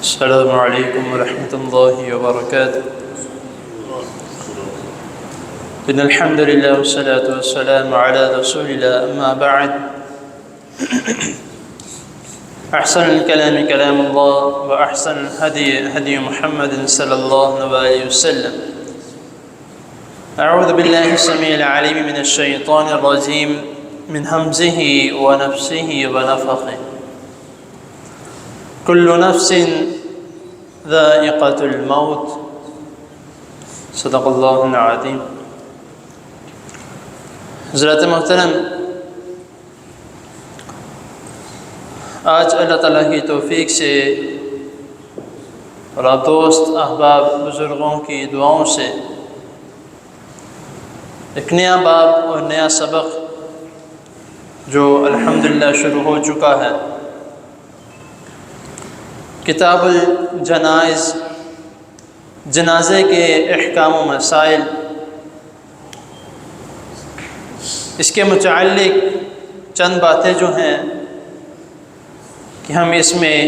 السلام علیکم ورحمۃ اللہ وبرکاتہ۔ ان الحمد للہ والصلاة والسلام علی رسول اللہ، اما بعد احسن الکلام کلام اللہ واحسن الهدی هدی محمد صلی اللہ علیہ وسلم۔ اعوذ باللہ السمیع العلیم من الشیطان الرجیم من ہمزہ ونفسہ ونفخہ۔ کل نفس ذائقۃ الموت، صدق اللہ العظیم۔ حضرات محترم، آج اللہ تعالیٰ کی توفیق سے اور آپ دوست احباب بزرگوں کی دعاؤں سے ایک نیا باب اور نیا سبق جو الحمدللہ شروع ہو چکا ہے، کتاب الجنائز، جنازے کے احکام و مسائل، اس کے متعلق چند باتیں جو ہیں کہ ہم اس میں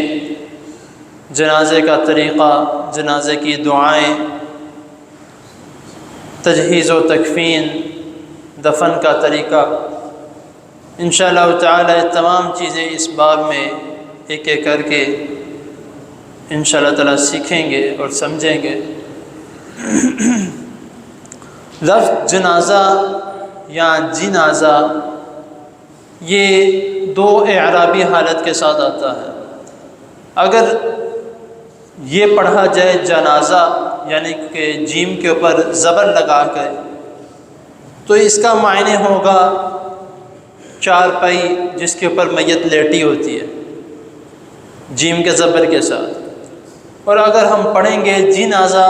جنازے کا طریقہ، جنازے کی دعائیں، تجہیز و تکفین، دفن کا طریقہ، انشاءاللہ تعالی تمام چیزیں اس باب میں ایک ایک کر کے انشاءاللہ تعالی سیکھیں گے اور سمجھیں گے۔ لفظ جنازہ یا جنازہ یہ دو اعرابی حالت کے ساتھ آتا ہے۔ اگر یہ پڑھا جائے جنازہ یعنی کہ جیم کے اوپر زبر لگا کر، تو اس کا معنی ہوگا چارپائی جس کے اوپر میت لیٹی ہوتی ہے، جیم کے زبر کے ساتھ۔ اور اگر ہم پڑھیں گے جنازہ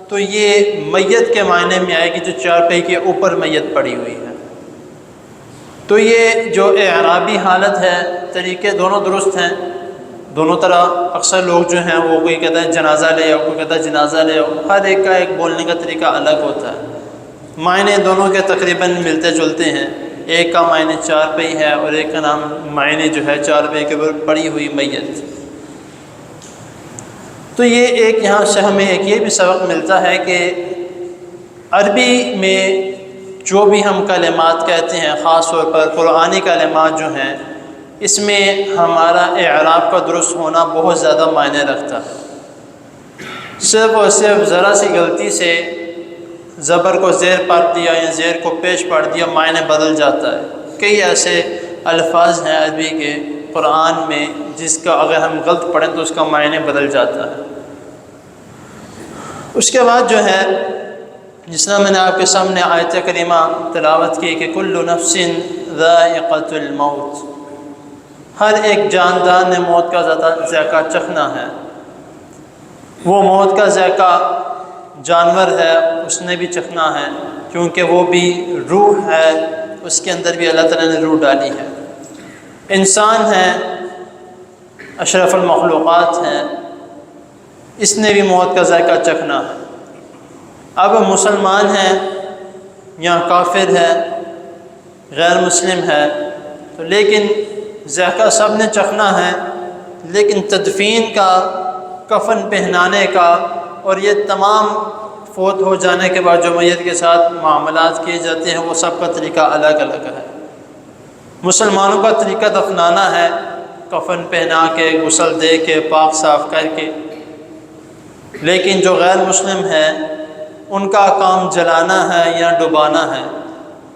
تو یہ میت کے معنی میں آئے گی جو چارپائی کے اوپر میت پڑی ہوئی ہے۔ تو یہ جو اعرابی حالت ہے، طریقے دونوں درست ہیں، دونوں طرح اکثر لوگ جو ہیں وہ کوئی کہتا ہے جنازہ لے آؤ، کوئی کہتا ہے جنازہ لے آؤ، ہر ایک کا ایک بولنے کا طریقہ الگ ہوتا ہے۔ معنی دونوں کے تقریباً ملتے جلتے ہیں، ایک کا معنی چارپائی ہے اور ایک کا نام معنی جو ہے چارپائی کے اوپر پڑی ہوئی میت۔ تو یہ ایک یہاں سے ہمیں ایک یہ بھی سبق ملتا ہے کہ عربی میں جو بھی ہم کلمات کہتے ہیں، خاص طور پر قرآنی کلمات جو ہیں، اس میں ہمارا اعراب کا درست ہونا بہت زیادہ معنی رکھتا ہے۔ صرف اور صرف ذرا سی غلطی سے زبر کو زیر پڑھ دیا یا زیر کو پیش پڑھ دیا، معنی بدل جاتا ہے۔ کئی ایسے الفاظ ہیں عربی کے قرآن میں جس کا اگر ہم غلط پڑھیں تو اس کا معنی بدل جاتا ہے۔ اس کے بعد جو ہے، جس طرح میں نے آپ کے سامنے آیت کریمہ تلاوت کی کہ کل نفس ذائقۃ الموت، ہر ایک جاندار نے موت کا ذائقہ چکھنا ہے۔ وہ موت کا ذائقہ جانور ہے، اس نے بھی چکھنا ہے، کیونکہ وہ بھی روح ہے، اس کے اندر بھی اللہ تعالیٰ نے روح ڈالی ہے۔ انسان ہے، اشرف المخلوقات ہیں، اس نے بھی موت کا ذائقہ چکھنا ہے۔ اب مسلمان ہے یا کافر ہے، غیر مسلم ہے، تو لیکن ذائقہ سب نے چکھنا ہے، لیکن تدفین کا، کفن پہنانے کا اور یہ تمام فوت ہو جانے کے بعد جو میت کے ساتھ معاملات کیے جاتے ہیں وہ سب کا طریقہ الگ الگ ہے۔ مسلمانوں کا طریقہ دفنانا ہے، کفن پہنا کے، غسل دے کے، پاک صاف کر کے، لیکن جو غیر مسلم ہے ان کا کام جلانا ہے یا ڈبانا ہے،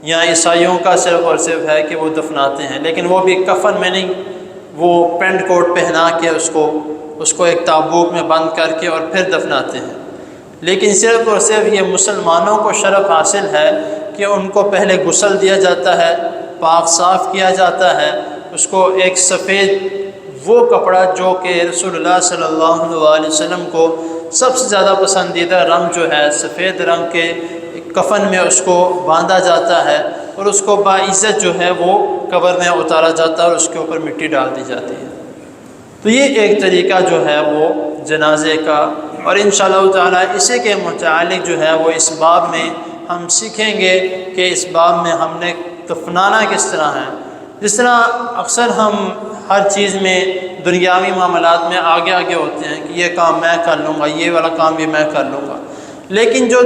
یا عیسائیوں کا صرف اور صرف ہے کہ وہ دفناتے ہیں، لیکن وہ بھی کفن میں نہیں، وہ پینٹ کوٹ پہنا کے اس کو ایک تابوت میں بند کر کے اور پھر دفناتے ہیں۔ لیکن صرف اور صرف یہ مسلمانوں کو شرف حاصل ہے کہ ان کو پہلے غسل دیا جاتا ہے، پاک صاف کیا جاتا ہے، اس کو ایک سفید وہ کپڑا جو کہ رسول اللہ صلی اللہ علیہ وسلم کو سب سے زیادہ پسندیدہ رنگ جو ہے سفید رنگ کے کفن میں اس کو باندھا جاتا ہے، اور اس کو باعزت جو ہے وہ قبر میں اتارا جاتا ہے اور اس کے اوپر مٹی ڈال دی جاتی ہے۔ تو یہ ایک طریقہ جو ہے وہ جنازے کا، اور انشاءاللہ تعالی اسی کے متعلق جو ہے وہ اس باب میں ہم سیکھیں گے کہ اس باب میں ہم نے دفنانا کس طرح ہے۔ جس طرح اکثر ہم ہر چیز میں دنیاوی معاملات میں آگے آگے ہوتے ہیں کہ یہ کام میں کر لوں گا، یہ والا کام بھی میں کر لوں گا، لیکن جو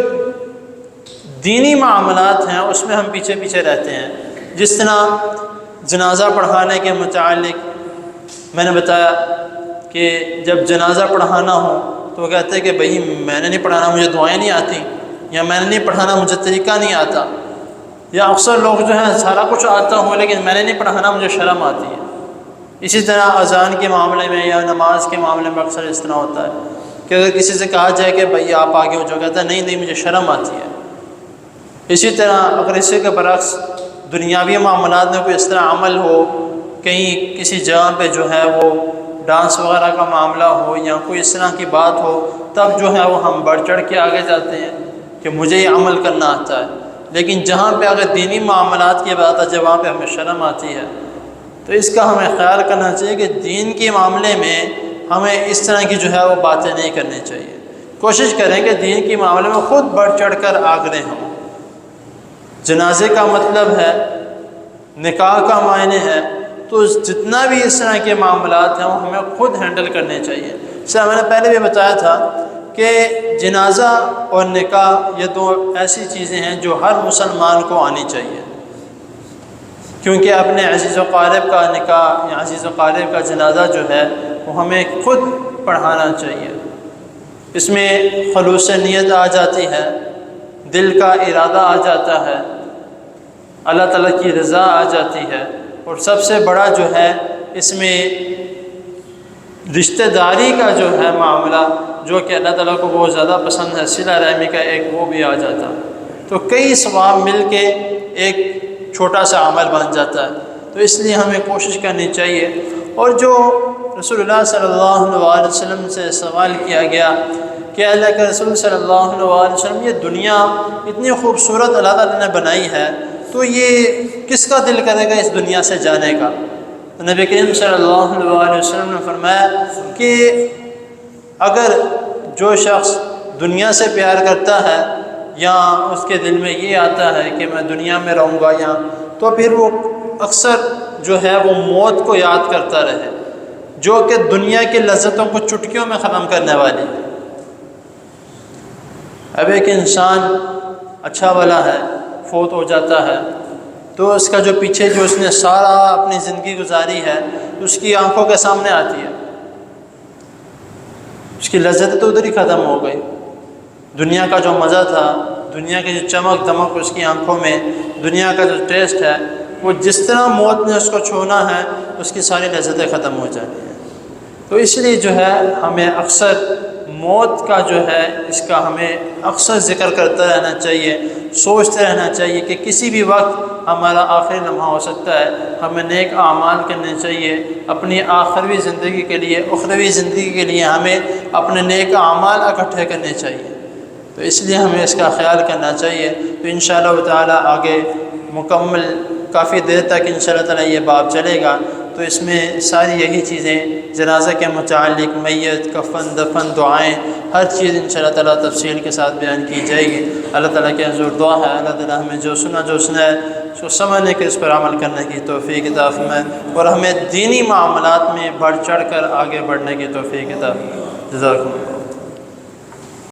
دینی معاملات ہیں اس میں ہم پیچھے پیچھے رہتے ہیں۔ جس طرح جنازہ پڑھانے کے متعلق میں نے بتایا کہ جب جنازہ پڑھانا ہو تو وہ کہتے ہیں کہ بھئی میں نے نہیں پڑھانا، مجھے دعائیں نہیں آتی، یا میں نے نہیں پڑھانا، مجھے طریقہ نہیں آتا، یا اکثر لوگ جو ہیں سارا کچھ آتا ہو لیکن میں نے نہیں پڑھانا، مجھے شرم آتی ہے۔ اسی طرح اذان کے معاملے میں یا نماز کے معاملے میں اکثر اس طرح ہوتا ہے کہ اگر کسی سے کہا جائے کہ بھئی آپ آگے ہو جاؤ، کہتا ہے نہیں مجھے شرم آتی ہے۔ اسی طرح اگر اسی کے برعکس دنیاوی معاملات میں کوئی اس طرح عمل ہو، کہیں کسی جگہ پہ جو ہے وہ ڈانس وغیرہ کا معاملہ ہو یا کوئی اس طرح کی بات ہو، تب جو ہے وہ ہم بڑھ چڑھ کے آگے جاتے ہیں کہ مجھے یہ عمل کرنا آتا ہے۔ لیکن جہاں پہ اگر دینی معاملات کی بات آ جائے وہاں پہ ہمیں شرم آتی ہے۔ تو اس کا ہمیں خیال کرنا چاہیے کہ دین کے معاملے میں ہمیں اس طرح کی جو ہے وہ باتیں نہیں کرنی چاہیے۔ کوشش کریں کہ دین کے معاملے میں خود بڑھ چڑھ کر آگے ہوں۔ جنازے کا مطلب ہے، نکاح کا معنی ہے، تو جتنا بھی اس طرح کے معاملات ہیں وہ ہمیں خود ہینڈل کرنے چاہیے۔ جیسے میں نے پہلے بھی بتایا تھا کہ جنازہ اور نکاح یہ دو ایسی چیزیں ہیں جو ہر مسلمان کو آنی چاہیے، کیونکہ اپنے عزیز و قارب کا نکاح یا عزیز و قارب کا جنازہ جو ہے وہ ہمیں خود پڑھانا چاہیے۔ اس میں خلوص نیت آ جاتی ہے، دل کا ارادہ آ جاتا ہے، اللہ تعالیٰ کی رضا آ جاتی ہے، اور سب سے بڑا جو ہے اس میں رشتہ داری کا جو ہے معاملہ جو کہ اللہ تعالیٰ کو بہت زیادہ پسند ہے، صلہ رحمی کا ایک وہ بھی آ جاتا، تو کئی ثواب مل کے ایک چھوٹا سا عمل بن جاتا ہے۔ تو اس لیے ہمیں کوشش کرنی چاہیے۔ اور جو رسول اللہ صلی اللہ علیہ وسلم سے سوال کیا گیا کہ اللہ کے رسول صلی اللہ علیہ وسلم یہ دنیا اتنی خوبصورت اللہ تعالیٰ نے بنائی ہے، تو یہ کس کا دل کرے گا اس دنیا سے جانے کا؟ تو نبی کریم صلی اللہ علیہ وسلم نے فرمایا کہ اگر جو شخص دنیا سے پیار کرتا ہے یا اس کے دل میں یہ آتا ہے کہ میں دنیا میں رہوں گا یا، تو پھر وہ اکثر جو ہے وہ موت کو یاد کرتا رہے، جو کہ دنیا کی لذتوں کو چٹکیوں میں ختم کرنے والی ہے۔ اب ایک انسان اچھا بھلا ہے، فوت ہو جاتا ہے، تو اس کا جو پیچھے جو اس نے سارا اپنی زندگی گزاری ہے اس کی آنکھوں کے سامنے آتی ہے، اس کی لذت تو ادھر ہی ختم ہو گئی۔ دنیا کا جو مزہ تھا، دنیا کی جو چمک دمک اس کی آنکھوں میں، دنیا کا جو ٹیسٹ ہے، وہ جس طرح موت نے اس کو چھونا ہے اس کی ساری لذتیں ختم ہو جانی ہیں۔ تو اس لیے جو ہے ہمیں اکثر موت کا جو ہے اس کا ہمیں اکثر ذکر کرتا رہنا چاہیے، سوچتے رہنا چاہیے کہ کسی بھی وقت ہمارا آخری لمحہ ہو سکتا ہے۔ ہمیں نیک اعمال کرنے چاہیے اپنی آخری زندگی کے لیے، اخروی زندگی کے لیے ہمیں اپنے نیک اعمال اکٹھے کرنے چاہیے۔ تو اس لیے ہمیں اس کا خیال کرنا چاہیے۔ تو انشاءاللہ تعالیٰ آگے مکمل کافی دیر تک انشاءاللہ تعالیٰ یہ باب چلے گا، تو اس میں ساری یہی چیزیں جنازہ کے متعلق، میت، کفن، دفن، دعائیں، ہر چیز انشاءاللہ تعالیٰ تفصیل کے ساتھ بیان کی جائے گی۔ اللہ تعالیٰ کے حضور دعا ہے اللہ تعالیٰ ہمیں جو سنا ہے اس کو سمجھنے کے، اس پر عمل کرنے کی توفیق عطا فرمائے، اور ہمیں دینی معاملات میں بڑھ چڑھ کر آگے بڑھنے کی توفیق عطا فرمائے۔ جزاکم اللہ۔